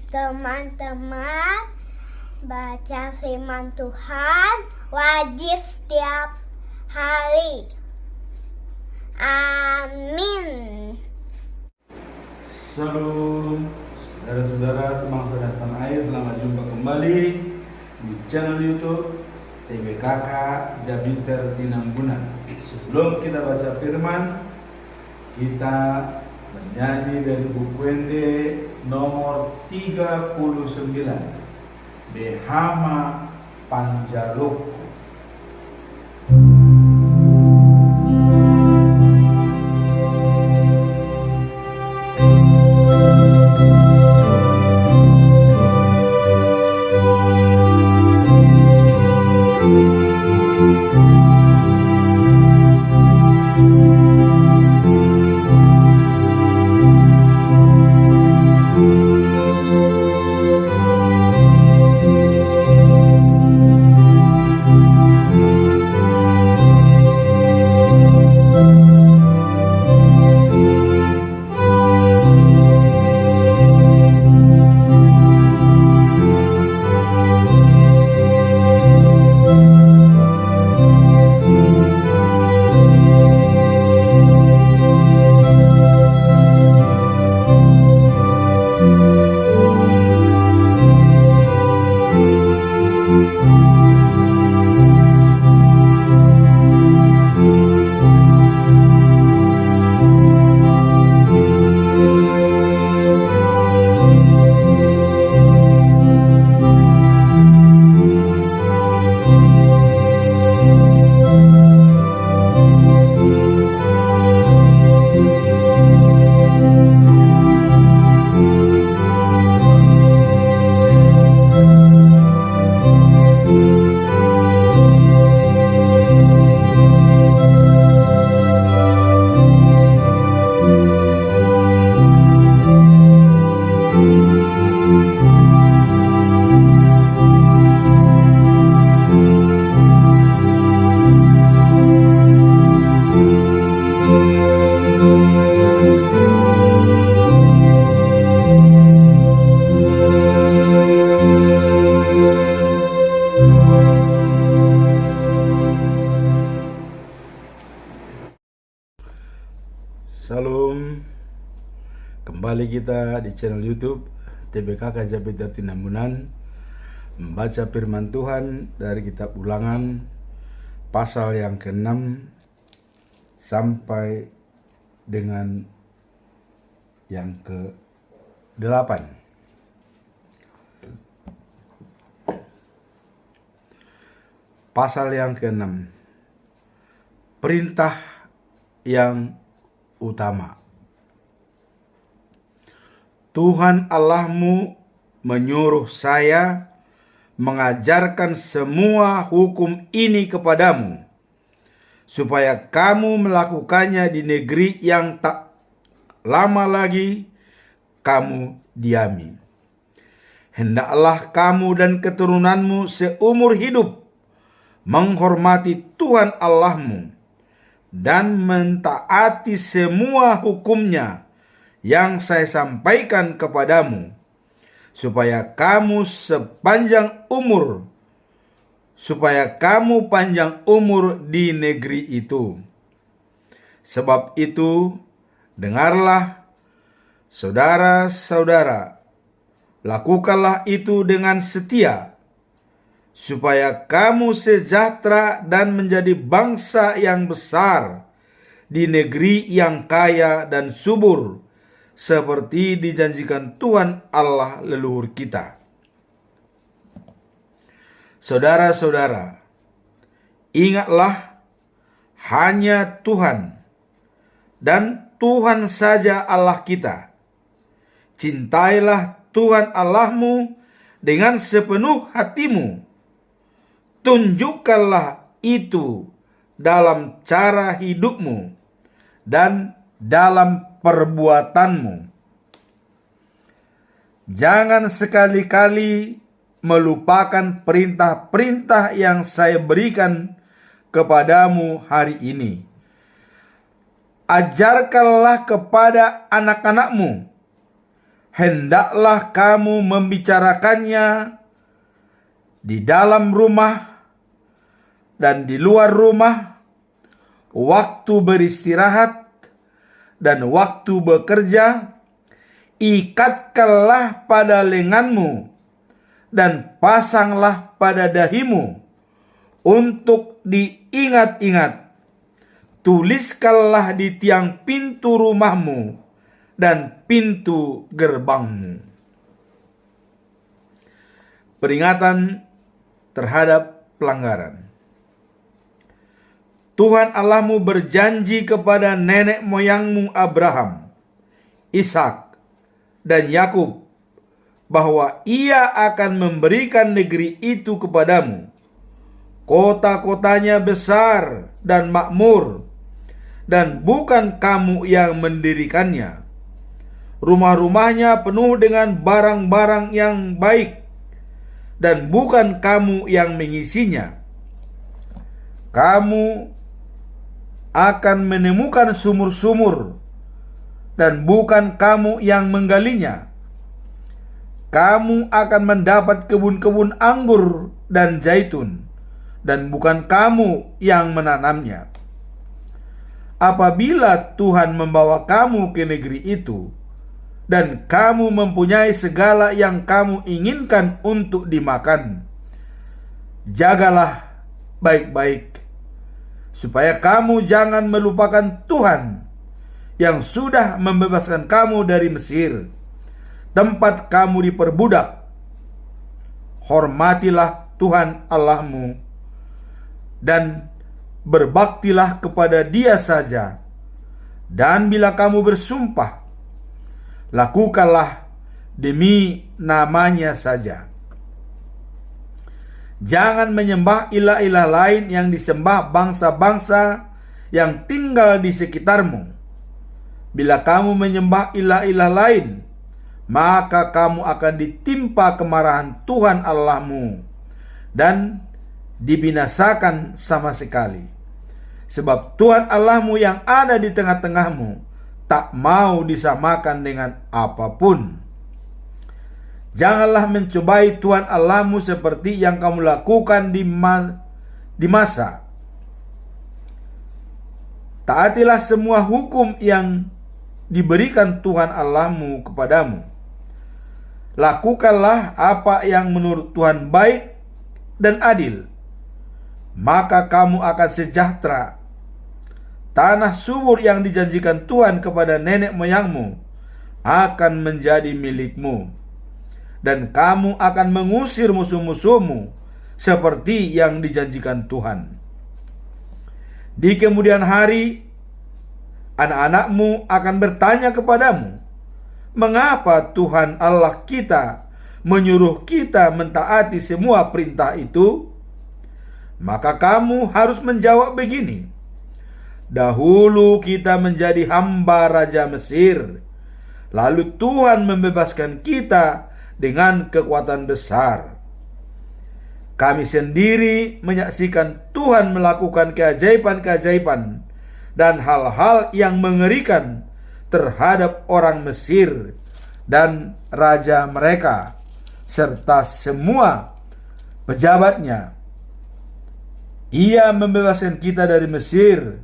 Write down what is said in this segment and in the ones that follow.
Teman-teman, baca firman Tuhan wajib setiap hari. Amin. Shalom, saudara-saudara semangsa dan setanah air, selamat jumpa kembali di channel YouTube TBKK Jabiter Tinambunan. Sebelum kita baca firman, kita bernyanyi dari buku Ende nomor 39, Behama Panjaloko. Salam, kembali kita di channel YouTube TBKK Jabiter Tinambunan, membaca firman Tuhan dari kitab Ulangan pasal yang ke-6 sampai dengan yang ke-8. Pasal yang ke-6, perintah yang utama. Tuhan Allahmu menyuruh saya mengajarkan semua hukum ini kepadamu, supaya kamu melakukannya di negeri yang tak lama lagi kamu diami. Hendaklah kamu dan keturunanmu seumur hidup menghormati Tuhan Allahmu dan mentaati semua hukumnya yang saya sampaikan kepadamu, supaya kamu panjang umur di negeri itu. Sebab itu, dengarlah, saudara-saudara, lakukanlah itu dengan setia, supaya kamu sejahtera dan menjadi bangsa yang besar di negeri yang kaya dan subur, seperti dijanjikan Tuhan Allah leluhur kita. Saudara-saudara, ingatlah, hanya Tuhan dan Tuhan saja Allah kita. Cintailah Tuhan Allahmu dengan sepenuh hatimu. Tunjukkanlah itu dalam cara hidupmu dan dalam perbuatanmu. Jangan sekali-kali melupakan perintah-perintah yang saya berikan kepadamu hari ini. Ajarkanlah kepada anak-anakmu. hendaklah kamu membicarakannya di dalam rumah dan di luar rumah, waktu beristirahat dan waktu bekerja. Ikatkanlah pada lenganmu dan pasanglah pada dahimu untuk diingat-ingat. Tuliskanlah di tiang pintu rumahmu dan pintu gerbangmu. Peringatan terhadap pelanggaran. Tuhan Allahmu berjanji kepada nenek moyangmu Abraham, Ishak, dan Yakub bahwa Ia akan memberikan negeri itu kepadamu. Kota-kotanya besar dan makmur, dan bukan kamu yang mendirikannya. Rumah-rumahnya penuh dengan barang-barang yang baik, dan bukan kamu yang mengisinya. Kamu akan menemukan sumur-sumur, dan bukan kamu yang menggalinya. Kamu akan mendapat kebun-kebun anggur dan zaitun, dan bukan kamu yang menanamnya. Apabila Tuhan membawa kamu ke negeri itu, dan kamu mempunyai segala yang kamu inginkan untuk dimakan, jagalah baik-baik, supaya kamu jangan melupakan Tuhan yang sudah membebaskan kamu dari Mesir, tempat kamu diperbudak. Hormatilah Tuhan Allahmu dan berbaktilah kepada Dia saja. Dan bila kamu bersumpah, lakukanlah demi namanya saja. Jangan menyembah ilah-ilah lain yang disembah bangsa-bangsa yang tinggal di sekitarmu. Bila kamu menyembah ilah-ilah lain, maka kamu akan ditimpa kemarahan Tuhan Allahmu dan dibinasakan sama sekali. Sebab Tuhan Allahmu yang ada di tengah-tengahmu tak mau disamakan dengan apapun. Janganlah mencobai Tuhan Allahmu seperti yang kamu lakukan di masa. Taatilah semua hukum yang diberikan Tuhan Allahmu kepadamu. Lakukanlah apa yang menurut Tuhan baik dan adil, maka kamu akan sejahtera. Tanah subur yang dijanjikan Tuhan kepada nenek moyangmu akan menjadi milikmu, dan kamu akan mengusir musuh-musuhmu seperti yang dijanjikan Tuhan. Di kemudian hari, anak-anakmu akan bertanya kepadamu, mengapa Tuhan Allah kita menyuruh kita mentaati semua perintah itu? Maka kamu harus menjawab begini: dahulu kita menjadi hamba Raja Mesir, lalu Tuhan membebaskan kita dengan kekuatan besar. Kami sendiri menyaksikan Tuhan melakukan keajaiban-keajaiban dan hal-hal yang mengerikan terhadap orang Mesir dan raja mereka, serta semua pejabatnya. Ia membebaskan kita dari Mesir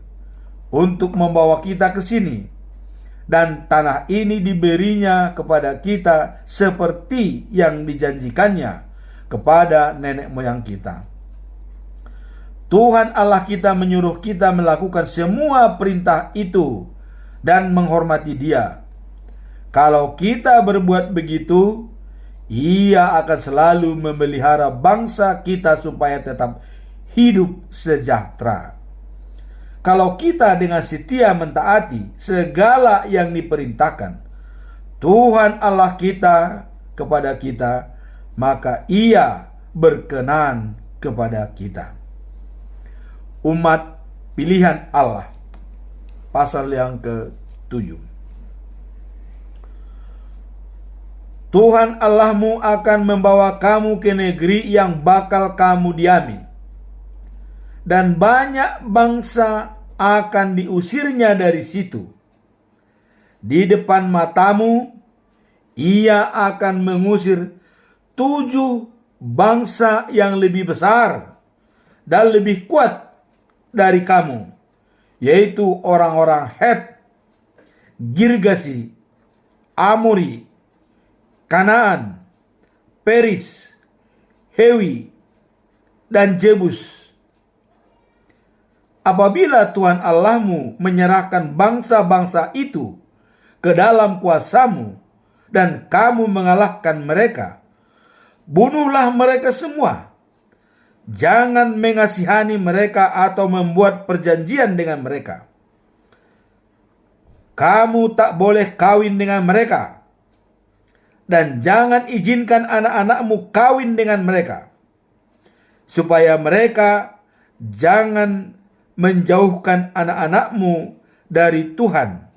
untuk membawa kita ke sini, dan tanah ini diberinya kepada kita seperti yang dijanjikannya kepada nenek moyang kita. Tuhan Allah kita menyuruh kita melakukan semua perintah itu dan menghormati Dia. Kalau kita berbuat begitu, Ia akan selalu memelihara bangsa kita supaya tetap hidup sejahtera. Kalau kita dengan setia mentaati segala yang diperintahkan Tuhan Allah kita kepada kita, maka Ia berkenan kepada kita. Umat pilihan Allah, pasal yang ke-7. Tuhan Allahmu akan membawa kamu ke negeri yang bakal kamu diami, dan banyak bangsa akan diusirnya dari situ. Di depan matamu Ia akan mengusir 7 bangsa yang lebih besar dan lebih kuat dari kamu, yaitu orang-orang Het, Girgasi, Amori, Kanaan, Peris, Hewi, dan Jebus. Apabila Tuhan Allahmu menyerahkan bangsa-bangsa itu ke dalam kuasamu dan kamu mengalahkan mereka, bunuhlah mereka semua. Jangan mengasihani mereka atau membuat perjanjian dengan mereka. Kamu tak boleh kawin dengan mereka, dan jangan izinkan anak-anakmu kawin dengan mereka, supaya mereka jangan menjauhkan anak-anakmu dari Tuhan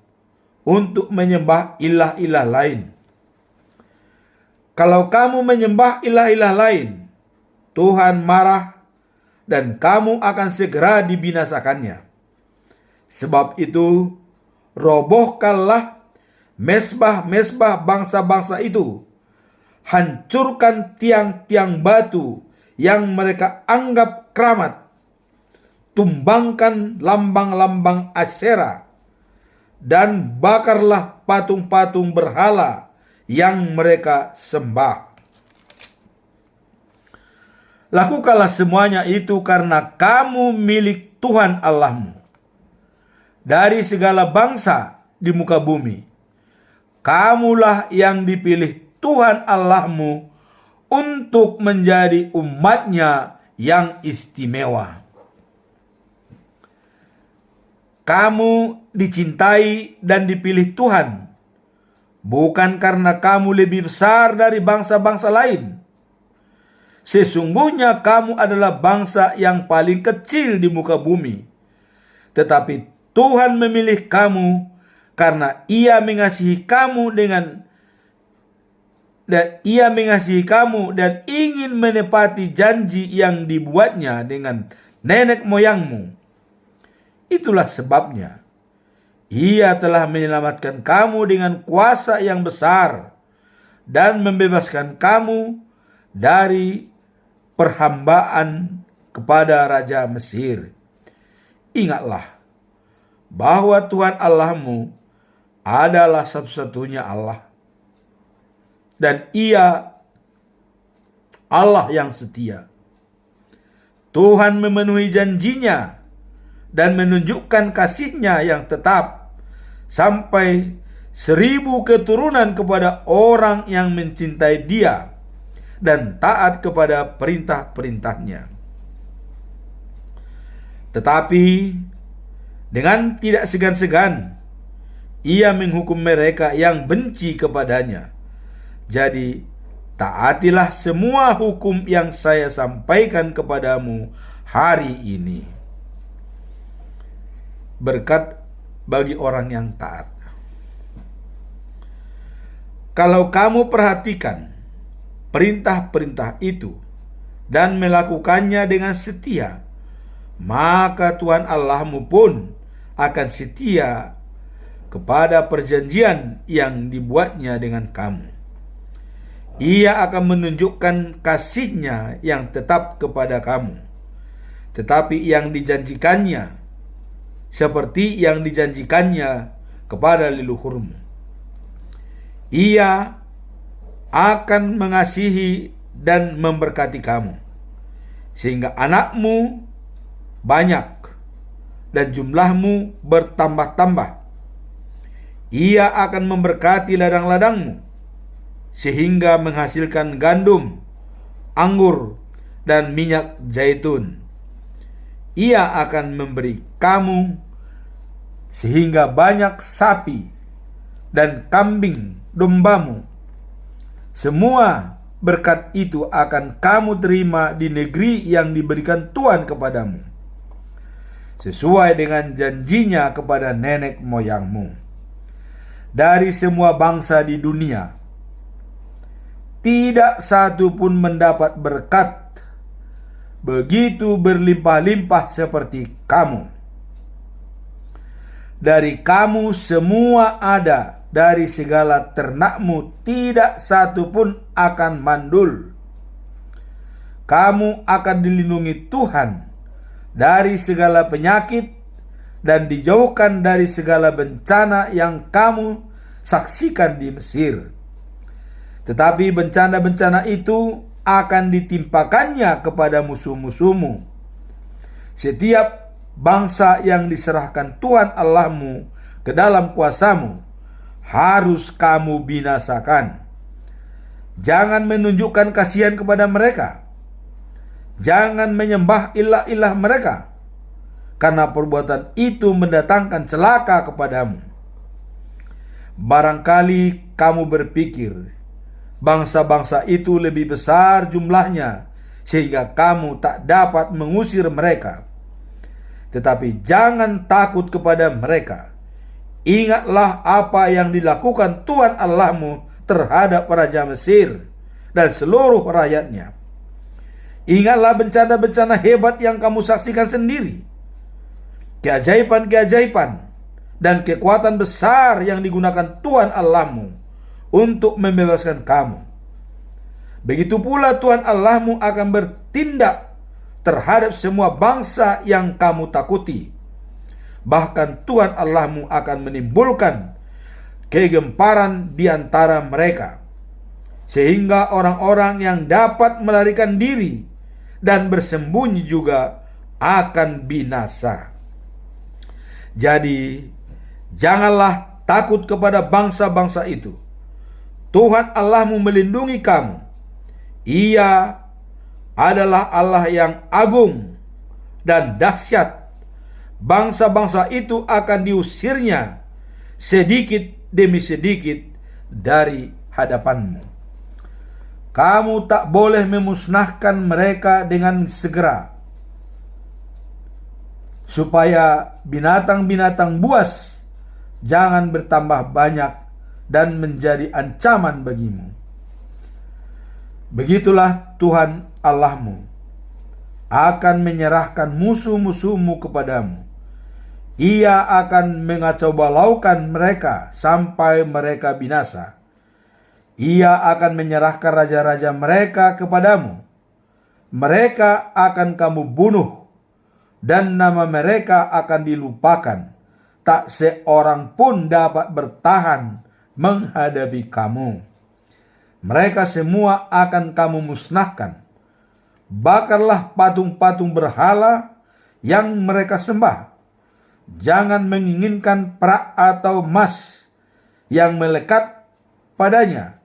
untuk menyembah ilah-ilah lain. Kalau kamu menyembah ilah-ilah lain, Tuhan marah dan kamu akan segera dibinasakannya. Sebab itu, robohkanlah mesbah-mesbah bangsa-bangsa itu. Hancurkan tiang-tiang batu yang mereka anggap keramat. Tumbangkan lambang-lambang Asyera dan bakarlah patung-patung berhala yang mereka sembah. Lakukanlah semuanya itu karena kamu milik Tuhan Allahmu. Dari segala bangsa di muka bumi, kamulah yang dipilih Tuhan Allahmu untuk menjadi umatnya yang istimewa. Kamu dicintai dan dipilih Tuhan, bukan karena kamu lebih besar dari bangsa-bangsa lain. Sesungguhnya kamu adalah bangsa yang paling kecil di muka bumi. Tetapi Tuhan memilih kamu karena Ia mengasihi kamu dan ingin menepati janji yang dibuatnya dengan nenek moyangmu. Itulah sebabnya Ia telah menyelamatkan kamu dengan kuasa yang besar dan membebaskan kamu dari perhambaan kepada Raja Mesir. Ingatlah bahwa Tuhan Allahmu adalah satu-satunya Allah, dan Ia Allah yang setia. Tuhan memenuhi janjinya dan menunjukkan kasih-Nya yang tetap sampai 1000 keturunan kepada orang yang mencintai Dia dan taat kepada perintah-perintah-Nya. Tetapi dengan tidak segan-segan Ia menghukum mereka yang benci kepadanya. Jadi taatilah semua hukum yang saya sampaikan kepadamu hari ini. Berkat bagi orang yang taat. Kalau kamu perhatikan perintah-perintah itu dan melakukannya dengan setia, maka Tuhan Allahmu pun akan setia kepada perjanjian yang dibuatnya dengan kamu. Ia akan menunjukkan kasih-Nya yang tetap kepada kamu, tetapi yang dijanjikannya seperti yang dijanjikannya kepada leluhurmu. Ia akan mengasihi dan memberkati kamu, sehingga anakmu banyak dan jumlahmu bertambah-tambah. Ia akan memberkati ladang-ladangmu, sehingga menghasilkan gandum, anggur, dan minyak zaitun. Ia akan memberi kamu sehingga banyak sapi dan kambing dombamu. Semua berkat itu akan kamu terima di negeri yang diberikan Tuhan kepadamu, sesuai dengan janjinya kepada nenek moyangmu. Dari semua bangsa di dunia, tidak satu pun mendapat berkat begitu berlimpah-limpah seperti kamu. Dari kamu semua ada dari segala ternakmu, tidak satu pun akan mandul. Kamu akan dilindungi Tuhan dari segala penyakit dan dijauhkan dari segala bencana yang kamu saksikan di Mesir. Tetapi bencana-bencana itu akan ditimpakannya kepada musuh-musuhmu. Setiap bangsa yang diserahkan Tuhan Allahmu ke dalam kuasamu harus kamu binasakan. Jangan menunjukkan kasihan kepada mereka. Jangan menyembah ilah-ilah mereka, karena perbuatan itu mendatangkan celaka kepadamu. Barangkali kamu berpikir bangsa-bangsa itu lebih besar jumlahnya sehingga kamu tak dapat mengusir mereka. Tetapi jangan takut kepada mereka. Ingatlah apa yang dilakukan Tuhan Allahmu terhadap Raja Mesir dan seluruh rakyatnya. Ingatlah bencana-bencana hebat yang kamu saksikan sendiri. Keajaiban-keajaiban dan kekuatan besar yang digunakan Tuhan Allahmu untuk membebaskan kamu. Begitu pula Tuhan Allahmu akan bertindak terhadap semua bangsa yang kamu takuti. Bahkan Tuhan Allahmu akan menimbulkan kegemparan di antara mereka, sehingga orang-orang yang dapat melarikan diri dan bersembunyi juga akan binasa. Jadi, janganlah takut kepada bangsa-bangsa itu. Tuhan Allahmu melindungi kamu. Ia adalah Allah yang agung dan dahsyat. Bangsa-bangsa itu akan diusirnya sedikit demi sedikit dari hadapanmu. Kamu tak boleh memusnahkan mereka dengan segera, supaya binatang-binatang buas jangan bertambah banyak dan menjadi ancaman bagimu. Begitulah Tuhan Allahmu akan menyerahkan musuh-musuhmu kepadamu. Ia akan mengacau balaukan mereka sampai mereka binasa. Ia akan menyerahkan raja-raja mereka kepadamu. Mereka akan kamu bunuh, dan nama mereka akan dilupakan. Tak seorang pun dapat bertahan menghadapi kamu. Mereka semua akan kamu musnahkan. Bakarlah patung-patung berhala yang mereka sembah. Jangan menginginkan perak atau emas yang melekat padanya,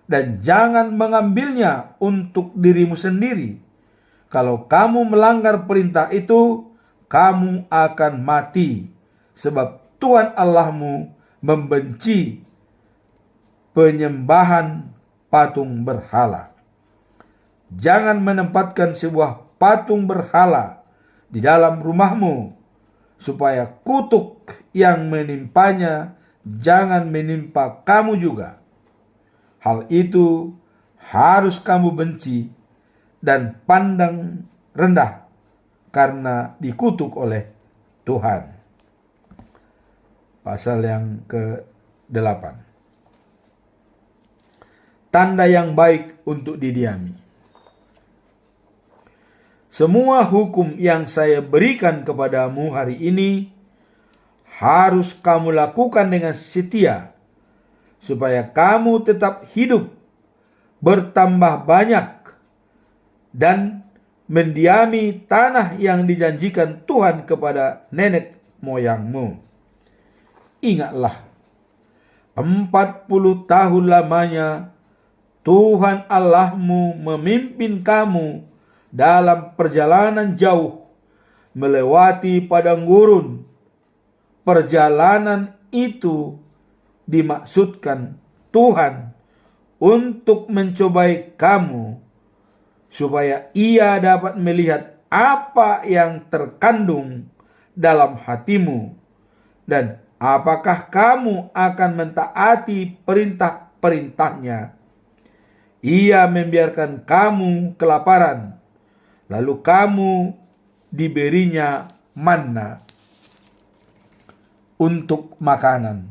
dan jangan mengambilnya untuk dirimu sendiri. Kalau kamu melanggar perintah itu, kamu akan mati, sebab Tuhan Allahmu membenci penyembahan patung berhala. Jangan menempatkan sebuah patung berhala di dalam rumahmu, supaya kutuk yang menimpanya jangan menimpa kamu juga. Hal itu harus kamu benci dan pandang rendah karena dikutuk oleh Tuhan. Pasal yang ke-8. Tanda yang baik untuk didiami. Semua hukum yang saya berikan kepadamu hari ini harus kamu lakukan dengan setia, supaya kamu tetap hidup, bertambah banyak, dan mendiami tanah yang dijanjikan Tuhan kepada nenek moyangmu. Ingatlah, 40 tahun lamanya Tuhan Allahmu memimpin kamu dalam perjalanan jauh melewati padang gurun. Perjalanan itu dimaksudkan Tuhan untuk mencobai kamu, supaya Ia dapat melihat apa yang terkandung dalam hatimu, dan apakah kamu akan mentaati perintah-perintahnya. Ia membiarkan kamu kelaparan, lalu kamu diberinya manna untuk makanan.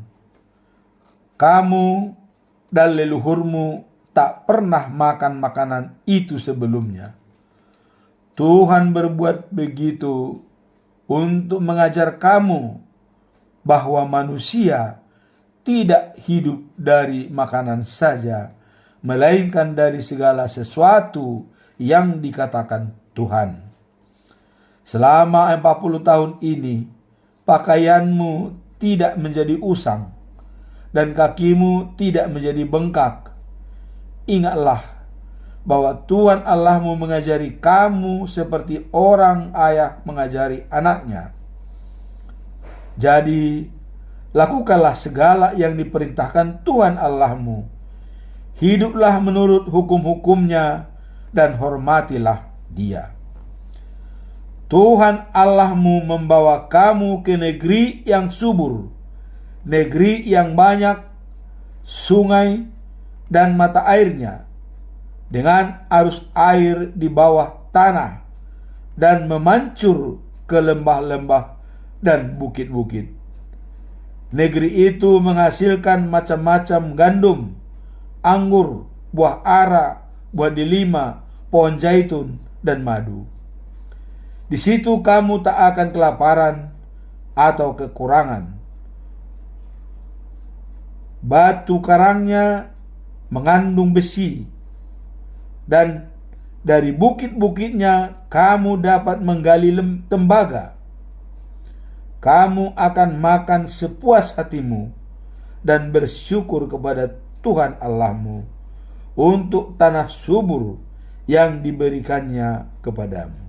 kamu dan leluhurmu tak pernah makan makanan itu sebelumnya. Tuhan berbuat begitu untuk mengajar kamu bahwa manusia tidak hidup dari makanan saja, melainkan dari segala sesuatu yang dikatakan Tuhan. Selama 40 tahun ini, pakaianmu tidak menjadi usang dan kakimu tidak menjadi bengkak. Ingatlah bahwa Tuhan Allahmu mengajari kamu seperti orang ayah mengajari anaknya. Jadi, lakukanlah segala yang diperintahkan Tuhan Allahmu. Hiduplah menurut hukum-hukumnya dan hormatilah Dia. Tuhan Allahmu membawa kamu ke negeri yang subur, negeri yang banyak sungai dan mata airnya, dengan arus air di bawah tanah dan memancur ke lembah-lembah dan bukit-bukit. Negeri itu menghasilkan macam-macam gandum, anggur, buah ara, buah delima, pohon zaitun, dan madu. Di situ kamu tak akan kelaparan atau kekurangan. Batu karangnya mengandung besi, dan dari bukit-bukitnya kamu dapat menggali tembaga. Kamu akan makan sepuas hatimu dan bersyukur kepada Tuhan Allahmu untuk tanah subur yang diberikannya kepadamu.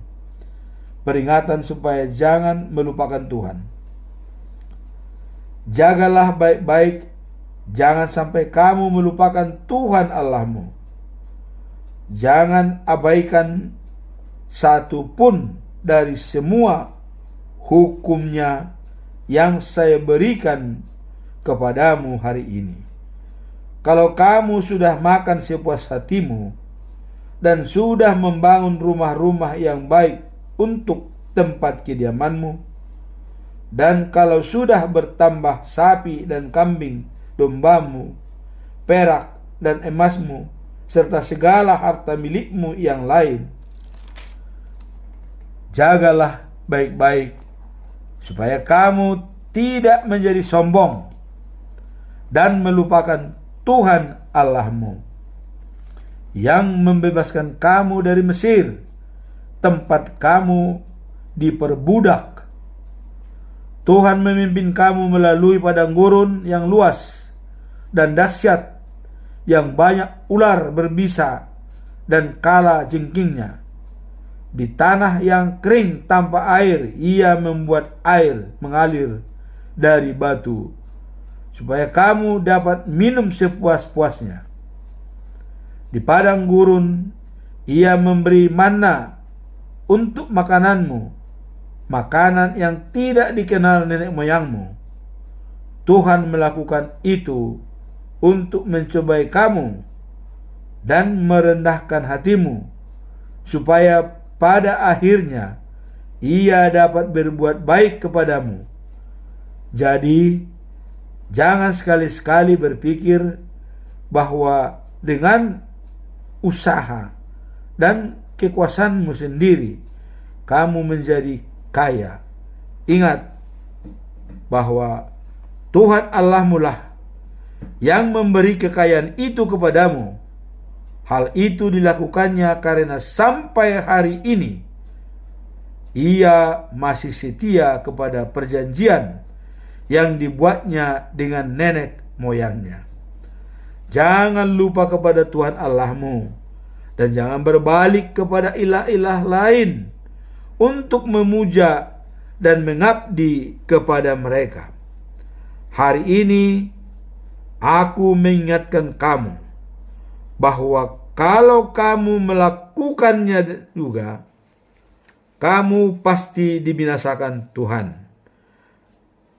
Peringatan supaya jangan melupakan Tuhan. Jagalah baik-baik, jangan sampai kamu melupakan Tuhan Allahmu. Jangan abaikan satu pun dari semua hukumnya yang saya berikan kepadamu hari ini. Kalau kamu sudah makan sepuas hatimu dan sudah membangun rumah-rumah yang baik untuk tempat kediamanmu, dan kalau sudah bertambah sapi dan kambing dombamu, perak dan emasmu, serta segala harta milikmu yang lain, jagalah baik-baik supaya kamu tidak menjadi sombong dan melupakan Tuhan Allahmu yang membebaskan kamu dari Mesir, tempat kamu diperbudak. Tuhan memimpin kamu melalui padang gurun yang luas dan dahsyat, yang banyak ular berbisa dan kala jengkingnya. Di tanah yang kering tanpa air, Ia membuat air mengalir dari batu, supaya kamu dapat minum sepuas-puasnya. Di padang gurun Ia memberi manna untuk makananmu, makanan yang tidak dikenal nenek moyangmu. Tuhan melakukan itu untuk mencobai kamu dan merendahkan hatimu, supaya pada akhirnya Ia dapat berbuat baik kepadamu. Jadi, jangan sekali-sekali berpikir bahwa dengan usaha dan kekuasaanmu sendiri kamu menjadi kaya. Ingat bahwa Tuhan Allahmu lah yang memberi kekayaan itu kepadamu. Hal itu dilakukannya karena sampai hari ini Ia masih setia kepada perjanjian yang dibuatnya dengan nenek moyangnya. Jangan lupa kepada Tuhan Allahmu, dan jangan berbalik kepada ilah-ilah lain untuk memuja dan mengabdi kepada mereka. Hari ini aku mengingatkan kamu bahwa kalau kamu melakukannya juga, kamu pasti dibinasakan Tuhan.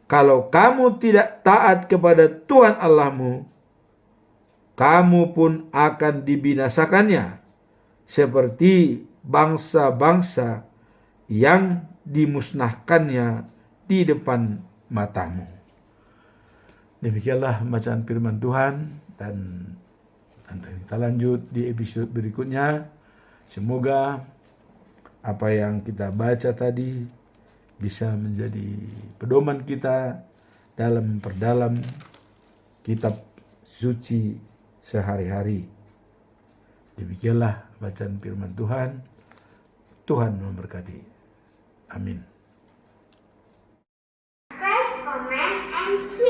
Kalau kamu tidak taat kepada Tuhan Allahmu, kamu pun akan dibinasakannya, seperti bangsa-bangsa yang dimusnahkannya di depan matamu. Demikianlah bacaan firman Tuhan, dan nanti kita lanjut di episode berikutnya. Semoga apa yang kita baca tadi bisa menjadi pedoman kita dalam memperdalam kitab suci sehari-hari. Demikianlah bacaan firman Tuhan. Tuhan memberkati. Amin. Subscribe, comment, and share.